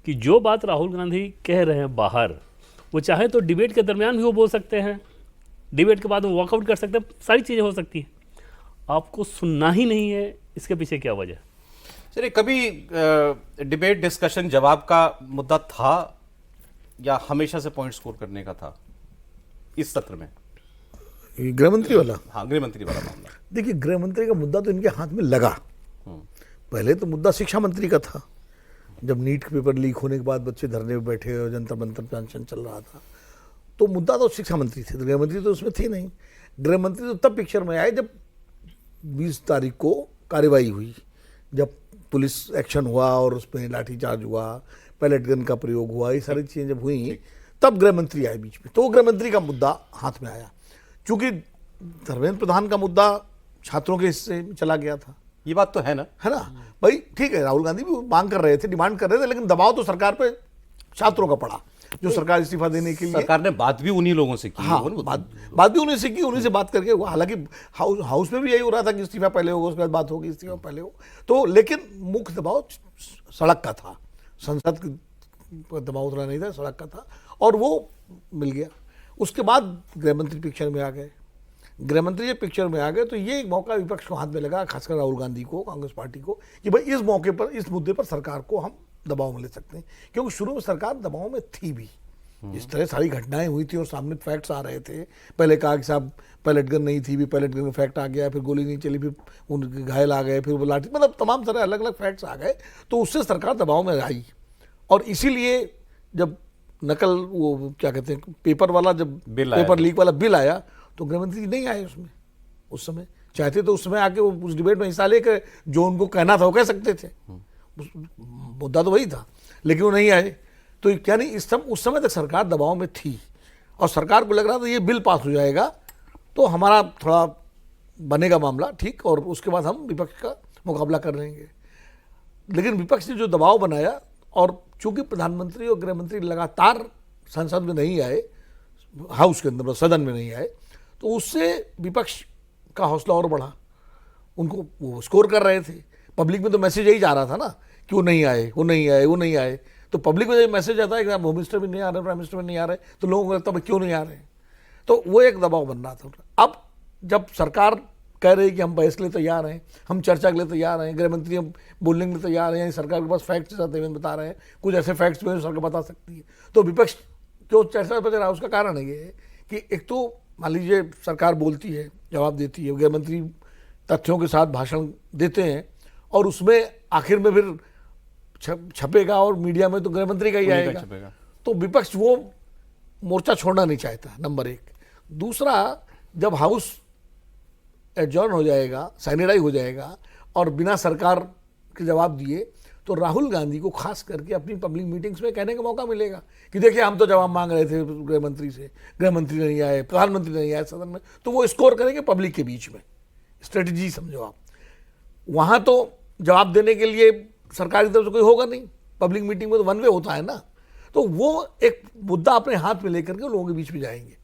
कि जो बात राहुल गांधी कह रहे हैं बाहर, वो चाहे तो डिबेट के दरमियान भी वो बोल सकते हैं, डिबेट के बाद वो वॉकआउट कर सकते हैं, सारी चीज़ें हो सकती हैं। आपको सुनना ही नहीं है, इसके पीछे क्या वजह? चलिए, कभी डिबेट डिस्कशन जवाब का मुद्दा था या हमेशा से पॉइंट स्कोर करने का था इस सत्र में? गृह मंत्री वाला? हाँ, गृह मंत्री वाला मामला। देखिए, गृह मंत्री का मुद्दा तो इनके हाथ में लगा। पहले तो मुद्दा शिक्षा मंत्री का था, जब नीट के पेपर लीक होने के बाद बच्चे धरने में बैठे और जंतर मंतर पेंशन चल रहा था, तो मुद्दा तो शिक्षा मंत्री थे, गृह मंत्री तो उसमें थे नहीं। गृह मंत्री तो तब पिक्चर में आए जब 20 तारीख को कार्रवाई हुई, जब पुलिस एक्शन हुआ और उसमें लाठीचार्ज हुआ, पैलेट गन का प्रयोग हुआ, ये सारी चीज़ें जब हुई तब गृह मंत्री आए बीच में, तो गृह मंत्री का मुद्दा हाथ में आया। चूंकि धर्मेंद्र प्रधान का मुद्दा छात्रों के हिस्से में चला गया था, ये बात तो है ना भाई ठीक है, राहुल गांधी भी मांग कर रहे थे, डिमांड कर रहे थे, लेकिन दबाव तो सरकार पे छात्रों का पड़ा, जो सरकार इस्तीफा देने के लिए। सरकार ने बात भी उन्हीं लोगों से की। हाँ, बात भी उन्हीं से की, उन्हीं से बात करके। हालांकि हाउस में भी यही हो रहा था कि इस्तीफा पहले होगा, उसके बाद बात होगी, इस्तीफा पहले हो, तो लेकिन मुख्य दबाव सड़क का था, संसद का दबाव उतना नहीं था, सड़क का था, और वो मिल गया। उसके बाद गृह मंत्री पिक्चर में आ गए। गृह मंत्री जब पिक्चर में आ गए तो ये एक मौका विपक्ष को हाथ में लगा, खासकर राहुल गांधी को, कांग्रेस पार्टी को, कि भाई इस मौके पर, इस मुद्दे पर सरकार को हम दबाव में ले सकते हैं, क्योंकि शुरू में सरकार दबाव में थी भी। इस तरह सारी घटनाएं हुई थी और सामने फैक्ट्स आ रहे थे। पहले कहा कि साहब पैलेट गन नहीं थी, भी पैलेट गन में फैक्ट आ गया, फिर गोली नहीं चली, फिर उनके घायल आ गए, फिर वो लाठी, मतलब तमाम तरह अलग अलग फैक्ट्स आ गए, तो उससे सरकार दबाव में आई। और इसीलिए जब नकल, वो क्या कहते हैं, पेपर वाला, जब पेपर लीक वाला बिल आया, तो गृह मंत्री नहीं आए उसमें। उस समय चाहते तो उस समय आके वो उस डिबेट में हिस्सा लेकर जो उनको कहना था वो कह सकते थे, मुद्दा तो वही था, लेकिन वो नहीं आए। तो क्या नहीं, उस समय तक सरकार दबाव में थी और सरकार को लग रहा था ये बिल पास हो जाएगा तो हमारा थोड़ा बनेगा मामला ठीक, और उसके बाद हम विपक्ष का मुकाबला कर लेंगे। लेकिन विपक्ष ने जो दबाव बनाया, और चूंकि प्रधानमंत्री और गृह मंत्री लगातार संसद में नहीं आए, हाउस के अंदर, सदन में नहीं आए, तो उससे विपक्ष का हौसला और बढ़ा। उनको वो स्कोर कर रहे थे, पब्लिक में तो मैसेज यही जा रहा था ना कि वो नहीं आए, वो नहीं आए, वो नहीं आए। तो पब्लिक में जब मैसेज आता है कि होम मिनिस्टर भी नहीं आ रहे, प्राइम मिनिस्टर भी नहीं आ रहे, तो लोगों को लगता है क्यों नहीं आ रहे, तो वो एक दबाव बन रहा था। अब जब सरकार कह रही है कि हम बहस के लिए तैयार हैं, हम चर्चा के लिए तैयार हैं, गृह मंत्री हम बोलने के लिए तैयार हैं, सरकार के पास फैक्ट्स बता रहे हैं, कुछ ऐसे फैक्ट्स में सरकार बता सकती है, तो विपक्ष क्यों चर्चा पर रहा है? उसका कारण ये है कि एक तो मान लीजिए सरकार बोलती है, जवाब देती है, गृह मंत्री तथ्यों के साथ भाषण देते हैं, और उसमें आखिर में फिर छपेगा और मीडिया में तो गृह मंत्री का ही आएगा, तो विपक्ष वो मोर्चा छोड़ना नहीं चाहता, नंबर एक। दूसरा, जब हाउस एडजॉर्न हो जाएगा, सैनिटाइज हो जाएगा और बिना सरकार के जवाब दिए, तो राहुल गांधी को खास करके अपनी पब्लिक मीटिंग्स में कहने का मौका मिलेगा कि देखिए हम तो जवाब मांग रहे थे गृह मंत्री से, गृह मंत्री नहीं आए, प्रधानमंत्री नहीं आए सदन में, तो वो स्कोर करेंगे पब्लिक के बीच में। स्ट्रेटजी समझो आप, वहाँ तो जवाब देने के लिए सरकार की तरफ से कोई होगा नहीं, पब्लिक मीटिंग में तो वन वे होता है ना, तो वो एक मुद्दा अपने हाथ में लेकर के लोगों के बीच में जाएंगे।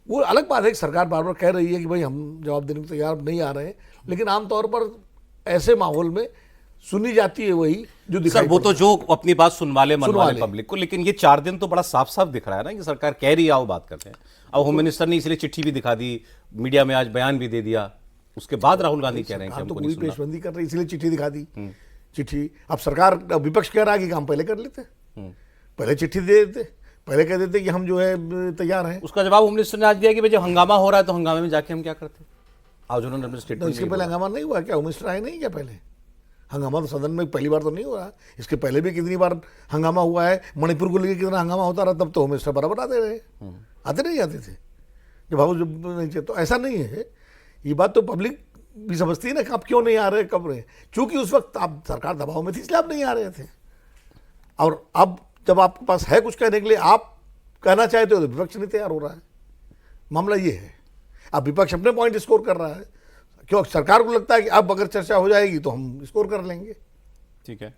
वो अलग बात है कि सरकार बार बार कह रही है कि भाई हम जवाब देने को तैयार नहीं आ रहे हैं, लेकिन आमतौर पर ऐसे माहौल में सुनी जाती है वही जो दिखाई, वो तो जो अपनी बात सुनवा ले पब्लिक को। लेकिन ये 4 दिन तो बड़ा साफ साफ दिख रहा है ना कि सरकार कह रही है आओ बात करते हैं। अब होम मिनिस्टर ने इसलिए चिट्ठी भी दिखा दी, मीडिया में आज बयान भी दे दिया, उसके बाद राहुल गांधी कह रहे हैं कि हमको नहीं सुनना, पेशबंदी कर रही, इसलिए चिट्ठी दिखा दी। चिट्ठी अब सरकार, विपक्ष कह रहा है कि हम पहले कर लेते, पहले चिट्ठी दे देते, पहले कह देते कि हम जो है तैयार हैं। उसका जवाब होम मिनिस्टर ने आज दिया कि भाई जब हंगामा हो रहा है तो हंगामे में जाके हम क्या करते। आज उन्होंने अपने स्टेटमेंट, इसके पहले हंगामा नहीं हुआ क्या? होम मिनिस्टर आए नहीं क्या पहले? हंगामा तो सदन में पहली बार तो नहीं हुआ, इसके पहले भी कितनी बार हंगामा हुआ है। मणिपुर को लेकर कितना हंगामा होता रहा, तब तो होम मिनिस्टर बराबर आते रहे, आते नहीं आते थे जब हाउस नहीं थे। तो ऐसा नहीं है, ये बात तो पब्लिक भी समझती है ना कि आप क्यों नहीं आ रहे, कब रहे। चूंकि उस वक्त आप सरकार दबाव में थी, इसलिए आप नहीं आ रहे थे, और अब जब आपके पास है कुछ कहने के लिए, आप कहना चाहते हो तो विपक्ष नहीं तैयार हो रहा है। मामला ये है, अब विपक्ष अपने पॉइंट स्कोर कर रहा है, क्यों सरकार को लगता है कि अब अगर चर्चा हो जाएगी तो हम स्कोर कर लेंगे। ठीक है।